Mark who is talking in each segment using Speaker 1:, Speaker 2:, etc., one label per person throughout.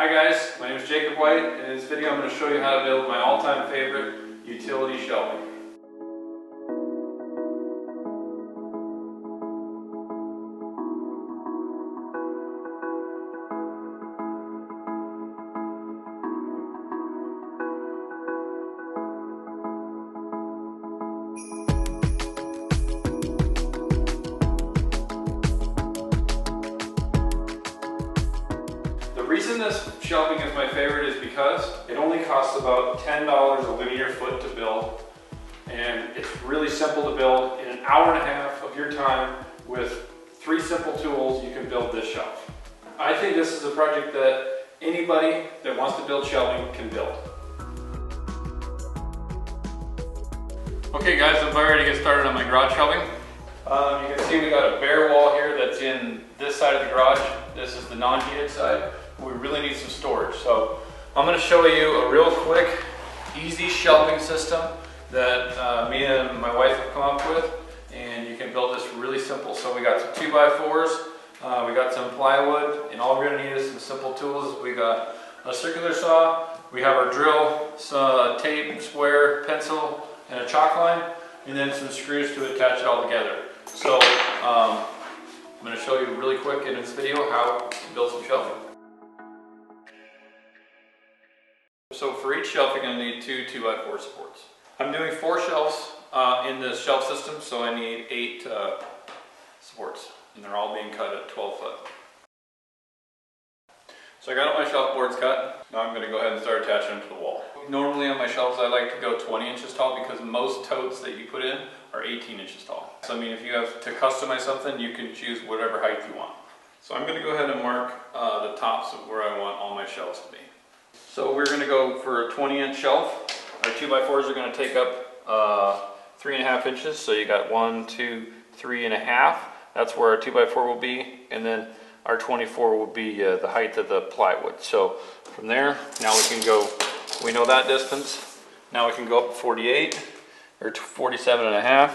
Speaker 1: Hi guys, my name is Jacob White, and in this video I'm going to show you how to build my all-time favorite utility shelving. The reason this shelving is my favorite is because it only costs about $10 a linear foot to build, and it's really simple to build. In an hour and a half of your time with 3 simple tools, you can build this shelf. I think this is a project that anybody that wants to build shelving can build. Okay guys, I'm about ready to get started on my garage shelving. You can see we got a bare wall here that's in this side of the garage. This is the non-heated side. We really need some storage. So I'm going to show you a real quick, easy shelving system that me and my wife have come up with. And you can build this really simple. So we got some 2x4s, we got some plywood, and all we're going to need is some simple tools. We got a circular saw, we have our drill, some tape, square, pencil, and a chalk line, and then some screws to attach it all together. So I'm going to show you really quick in this video how to build some shelving. So for each shelf you're going to need 2 2x4 supports. I'm doing 4 shelves in this shelf system, so I need 8 supports, and they're all being cut at 12 foot. So I got all my shelf boards cut. Now I'm going to go ahead and start attaching them to the wall. Normally on my shelves I like to go 20 inches tall because most totes that you put in are 18 inches tall. So I mean, if you have to customize something, you can choose whatever height you want. So I'm going to go ahead and mark the tops of where I want all my shelves to be. So we're going to go for a 20-inch shelf. Our 2x4s are going to take up 3.5 inches. So you got 1, 2, 3.5. That's where our 2x4 will be, and then our 24 will be the height of the plywood. So from there, now we can go. We know that distance. Now we can go up to 48 or 47.5.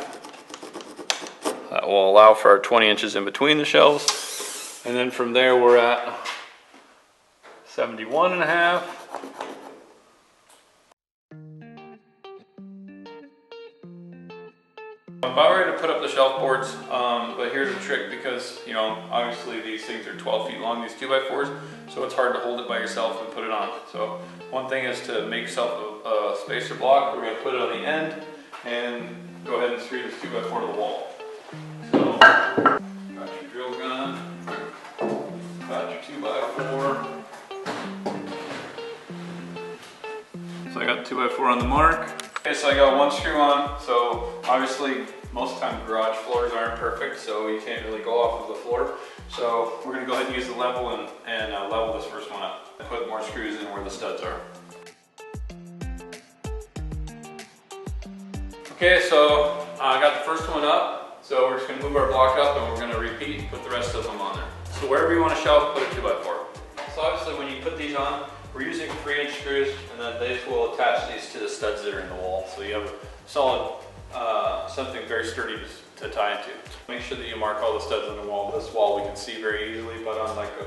Speaker 1: That will allow for our 20 inches in between the shelves, and then from there we're at 71.5. I'm about ready to put up the shelf boards, but here's a trick because, you know, obviously these things are 12 feet long, these 2x4s, so it's hard to hold it by yourself and put it on. So one thing is to make yourself a spacer block. We're going to put it on the end and go ahead and screw this 2x4 to the wall. So, got your drill gun, got your 2x4. So I got 2x4 on the mark. Okay, so I got 1 screw on. So obviously most of the time garage floors aren't perfect, so you can't really go off of the floor. So we're going to go ahead and use the level and level this first one up. And put more screws in where the studs are. Okay, so I got the first one up. So we're just going to move our block up and we're going to repeat and put the rest of them on there. So wherever you want to shelf, put a 2x4. So obviously when you put these on, we're using 3-inch screws, and then they will attach these to the studs that are in the wall. So you have a solid, something very sturdy to tie into. Make sure that you mark all the studs on the wall. This wall we can see very easily, but on like a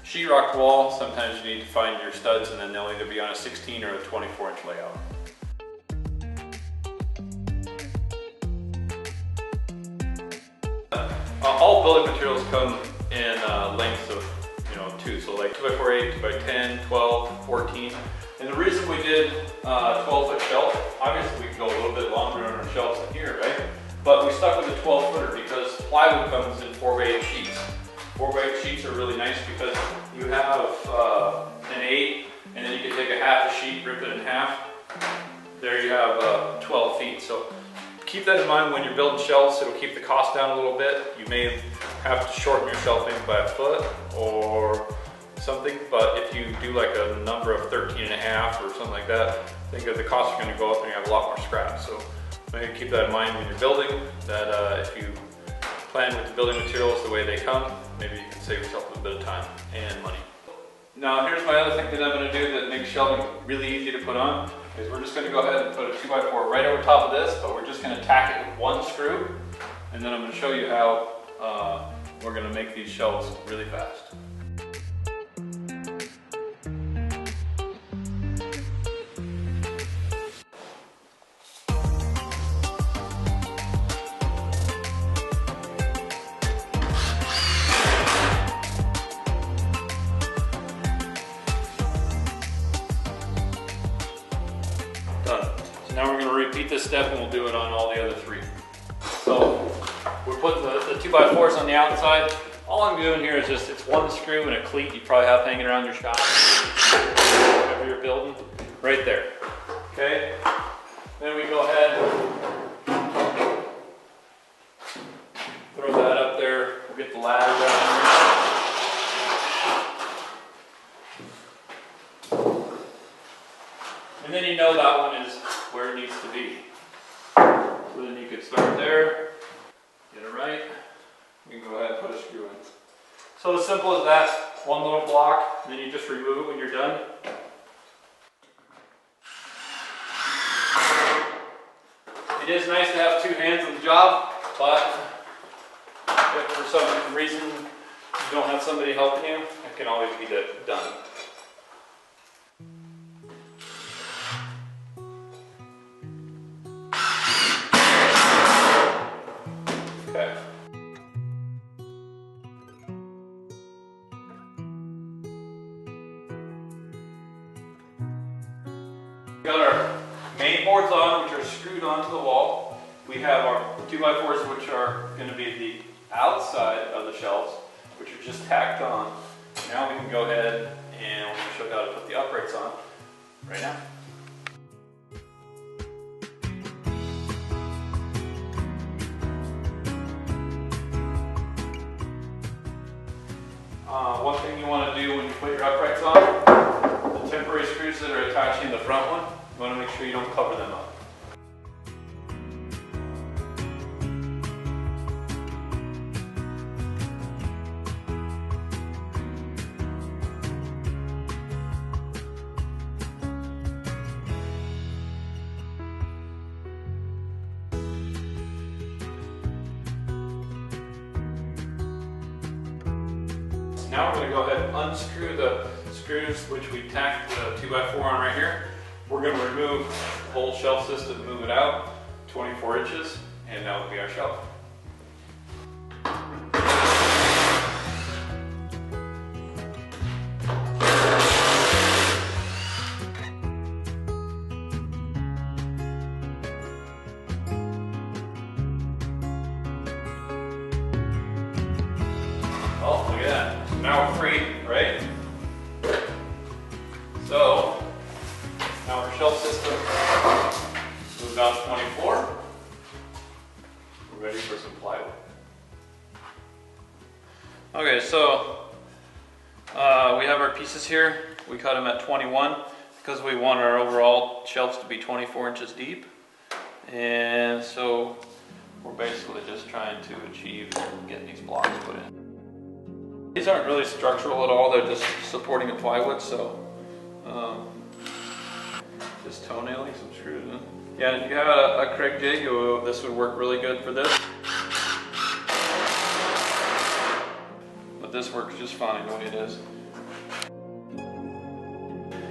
Speaker 1: sheetrock wall, sometimes you need to find your studs, and then they'll either be on a 16 or a 24-inch layout. All building materials come in lengths of 2, so like 2x4, 8, 2x10, 12, 14. And the reason we did 12-foot shelf, obviously we could go a little bit longer on our shelves than here, right? But we stuck with a 12-footer because plywood comes in 4x8 sheets. 4x8 sheets are really nice because you have an 8, and then you can take a half a sheet, rip it in half. There you have 12 feet. So keep that in mind when you're building shelves. It'll keep the cost down a little bit. You may have to shorten your shelving by a foot or something, but if you do like a number of 13.5 or something like that, I think that the costs are going to go up and you have a lot more scrap. So maybe keep that in mind when you're building, that if you plan with the building materials the way they come, maybe you can save yourself a little bit of time and money. Now here's my other thing that I'm going to do that makes shelving really easy to put on, is we're just going to go ahead and put a 2x4 right over top of this, but we're just going to tack it with 1 screw, and then I'm going to show you how we're going to make these shelves really fast. repeat this step and we'll do it on all the other 3. So we're putting the 2x4s on the outside. All I'm doing here is just, it's 1 screw and a cleat you probably have hanging around your shop, whatever you're building, right there. Okay? Then we go ahead, throw that up there, we'll get the ladder down. And then you know that one is where it needs to be. So then you could start there, get it right, you can go ahead and put a screw in. So as simple as that, 1 little block, and then you just remove it when you're done. It is nice to have 2 hands on the job, but if for some reason you don't have somebody helping you, it can always be done. Okay. We got our main boards on, which are screwed onto the wall. We have our 2x4s, which are going to be the outside of the shelves, which are just tacked on. Now we can go ahead and we're going to show you how to put the uprights on right now. One thing you want to do when you put your uprights on, the temporary screws that are attaching the front one, you want to make sure you don't cover them up. Now we're going to go ahead and unscrew the screws which we tacked the 2x4 on right here. We're going to remove the whole shelf system, move it out 24 inches, and that will be our shelf. Oh, look at that. Now we're free, right? So, now our shelf system moved out to 24. We're ready for some plywood. Okay, so we have our pieces here. We cut them at 21 because we want our overall shelves to be 24 inches deep. And so we're basically just trying to achieve getting these blocks put in. These aren't really structural at all, they're just supporting the plywood, so just toenailing some screws in. Yeah, if you have a Craig jig, this would work really good for this. But this works just fine the way it is.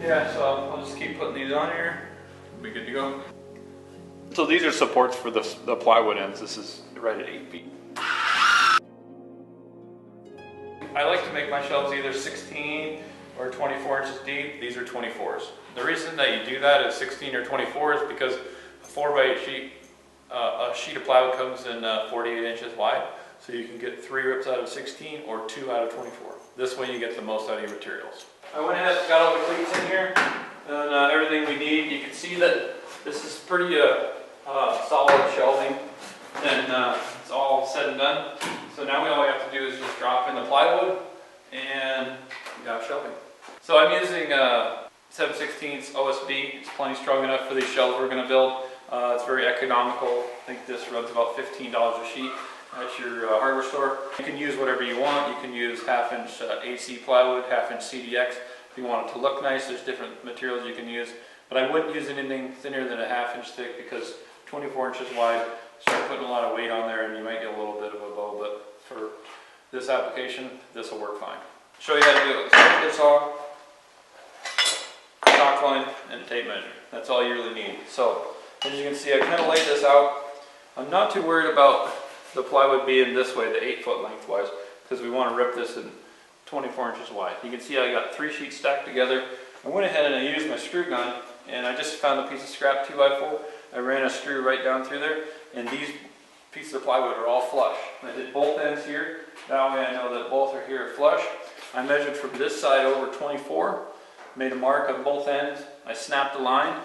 Speaker 1: Yeah, so I'll just keep putting these on here. We'll be good to go. So these are supports for the plywood ends. This is right at 8 feet. I like to make my shelves either 16 or 24 inches deep. These are 24s. The reason that you do that is 16 or 24 is because a 4x8 sheet, a sheet of plywood comes in 48 inches wide. So you can get 3 rips out of 16 or 2 out of 24. This way you get the most out of your materials. I went ahead and got all the cleats in here and everything we need. You can see that this is pretty solid shelving, and it's all said and done. So now all we have to do is just drop in the plywood and we got shelving. So I'm using 7/16 OSB. It's plenty strong enough for these shelves we're going to build. It's very economical. I think this runs about $15 a sheet at your hardware store. You can use whatever you want. You can use 1/2-inch AC plywood, 1/2-inch CDX. If you want it to look nice, there's different materials you can use. But I wouldn't use anything thinner than a 1/2-inch thick because 24 inches wide, start putting a lot of weight on there and you might get a little bit of a bow, but for this application, this will work fine. Show you how to do it. Let's take this off, stock line, and a tape measure. That's all you really need. So, as you can see, I kind of laid this out. I'm not too worried about the plywood being this way, the 8-foot lengthwise, because we want to rip this in 24 inches wide. You can see I got 3 sheets stacked together. I went ahead and I used my screw gun, and I just found a piece of scrap 2x4. I ran a screw right down through there, and these pieces of plywood are all flush. I did both ends here. That way I know that both are here flush. I measured from this side over 24, made a mark on both ends. I snapped a line,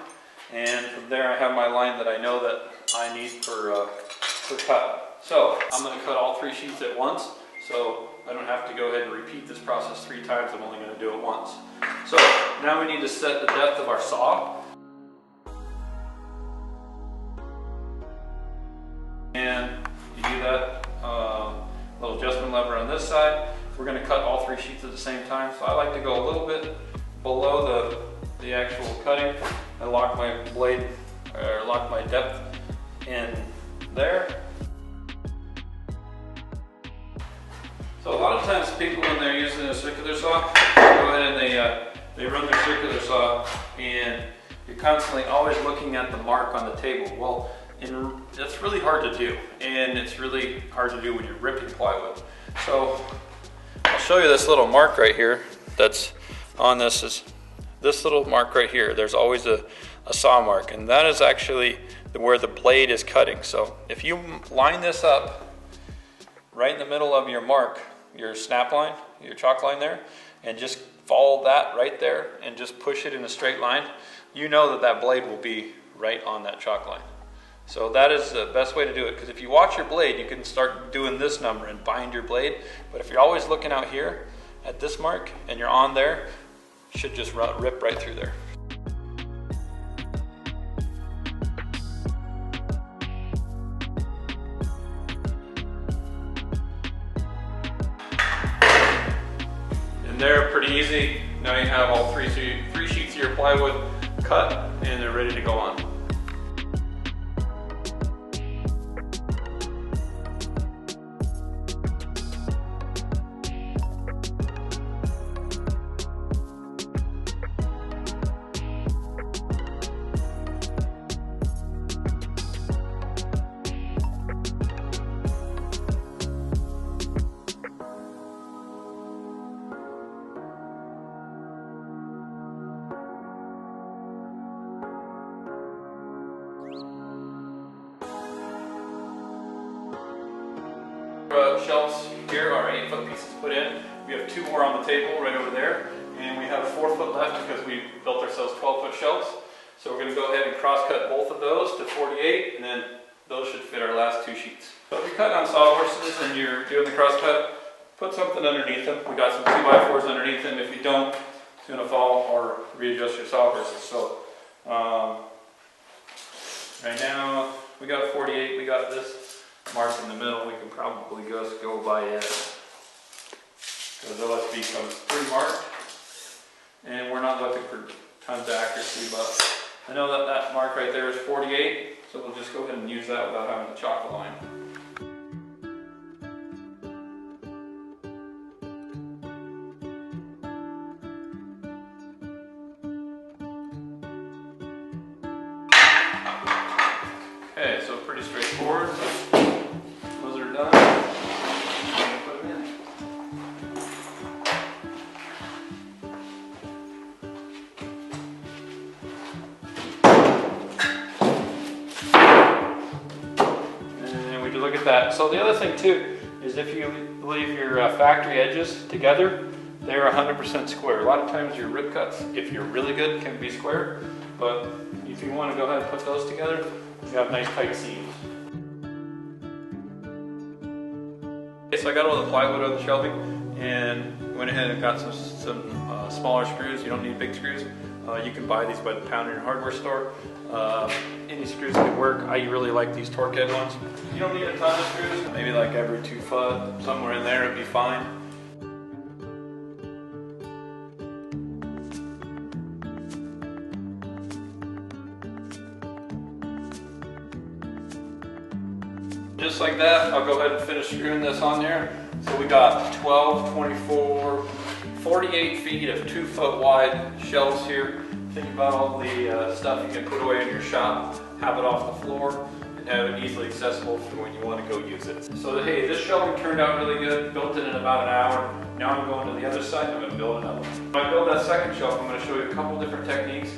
Speaker 1: and from there I have my line that I know that I need for cut. So I'm going to cut all 3 sheets at once, so I don't have to go ahead and repeat this process 3 times. I'm only going to do it once. So now we need to set the depth of our saw. And you do that little adjustment lever on this side. We're going to cut all 3 sheets at the same time. So I like to go a little bit below the actual cutting. I lock my blade, or lock my depth in there. So a lot of times people, when they're using a circular saw, go ahead and they run their circular saw, and you're constantly always looking at the mark on the table. Well, that's really hard to do, and it's really hard to do when you're ripping plywood. So I'll show you this little mark right here that's on this little mark right here. There's always a saw mark, and that is actually where the blade is cutting. So if you line this up right in the middle of your mark, your snap line, your chalk line there, and just follow that right there and just push it in a straight line, you know that that blade will be right on that chalk line. So that is the best way to do it, because if you watch your blade, you can start doing this number and bind your blade. But if you're always looking out here at this mark and you're on there, it should just rip right through there. And they're pretty easy. Now you have all three sheets of your plywood cut, and they're ready to go on. Shelves here are 8-foot pieces put in. We have 2 more on the table right over there, and we have 4 foot left because we built ourselves 12-foot shelves. So we're going to go ahead and cross cut both of those to 48, and then those should fit our last 2 sheets. So if you're cutting on sawhorses and you're doing the cross cut, put something underneath them. We got some 2x4s underneath them. If you don't, it's going to fall, or readjust your sawhorses. So right now we got 48. We got this mark in the middle. We can probably just go by it, because OSB comes pre-marked, and we're not looking for tons of accuracy, but I know that that mark right there is 48, so we'll just go ahead and use that without having to chalk the line. Okay, so pretty straightforward. Those are done. I'm going to put them in. And we can look at that. So the other thing too is if you leave your factory edges together, they're 100% square. A lot of times your rip cuts, if you're really good, can be square, but if you want to go ahead and put those together, you have nice tight seams. Okay, so I got all the plywood on the shelving and went ahead and got some smaller screws. You don't need big screws. You can buy these by the pound in your hardware store. Any screws can work. I really like these torque head ones. You don't need a ton of screws. Maybe like every 2 foot, somewhere in there, it'd be fine. Just like that, I'll go ahead and finish screwing this on there. So we got 12, 24, 48 feet of 2 foot wide shelves here. Think about all the stuff you can put away in your shop, have it off the floor, and have it easily accessible for when you want to go use it. So hey, this shelving turned out really good. Built it in about an hour. Now I'm going to the other side and I'm going to build another one. When I build that second shelf, I'm going to show you a couple different techniques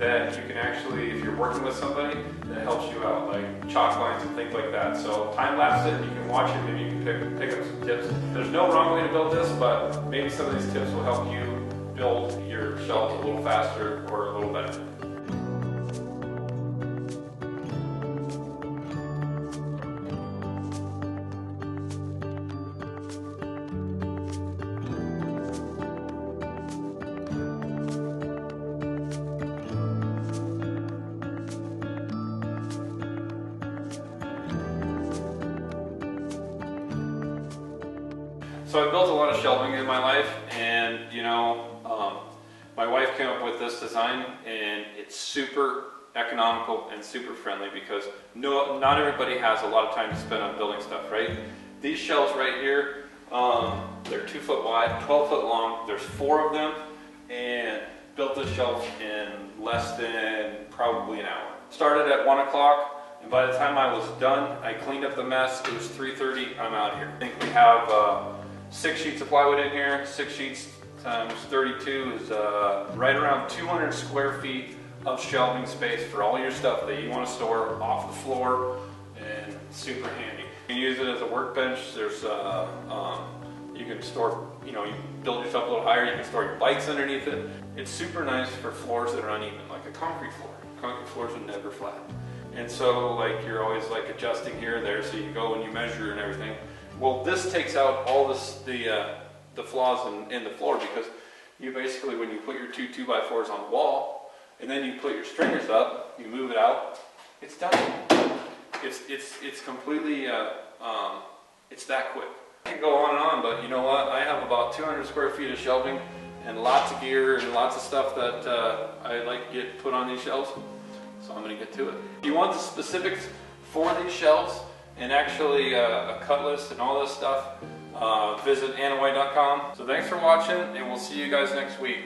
Speaker 1: that you can actually, if you're working with somebody, that helps you out, like chalk lines and things like that. So time lapse it, you can watch it, maybe you can pick up some tips. There's no wrong way to build this, but maybe some of these tips will help you build your shelves a little faster or a little better. So I built a lot of shelving in my life, and my wife came up with this design, and it's super economical and super friendly because not everybody has a lot of time to spend on building stuff, right? These shelves right here, they're 2 foot wide, 12 foot long. There's 4 of them, and built this shelf in less than probably an hour. Started at 1 o'clock. And by the time I was done, I cleaned up the mess. It was 3:30. I'm out of here. I think we have 6 sheets of plywood in here. 6 sheets times 32 is right around 200 square feet of shelving space for all your stuff that you want to store off the floor, and super handy. You can use it as a workbench. There's you can store, you build yourself a little higher. You can store your bikes underneath it. It's super nice for floors that are uneven, like a concrete floor. Concrete floors are never flat. And so you're always adjusting here and there, so you go and you measure and everything. Well, this takes out all the flaws in the floor, because you basically, when you put your 2 2x4s on the wall and then you put your stringers up, you move it out, it's done. It's completely it's that quick. I can go on and on, but you know what? I have about 200 square feet of shelving and lots of gear and lots of stuff that I like to get put on these shelves. So I'm going to get to it. If you want the specifics for these shelves and actually a cut list and all this stuff, visit anawhite.com. So thanks for watching, and we'll see you guys next week.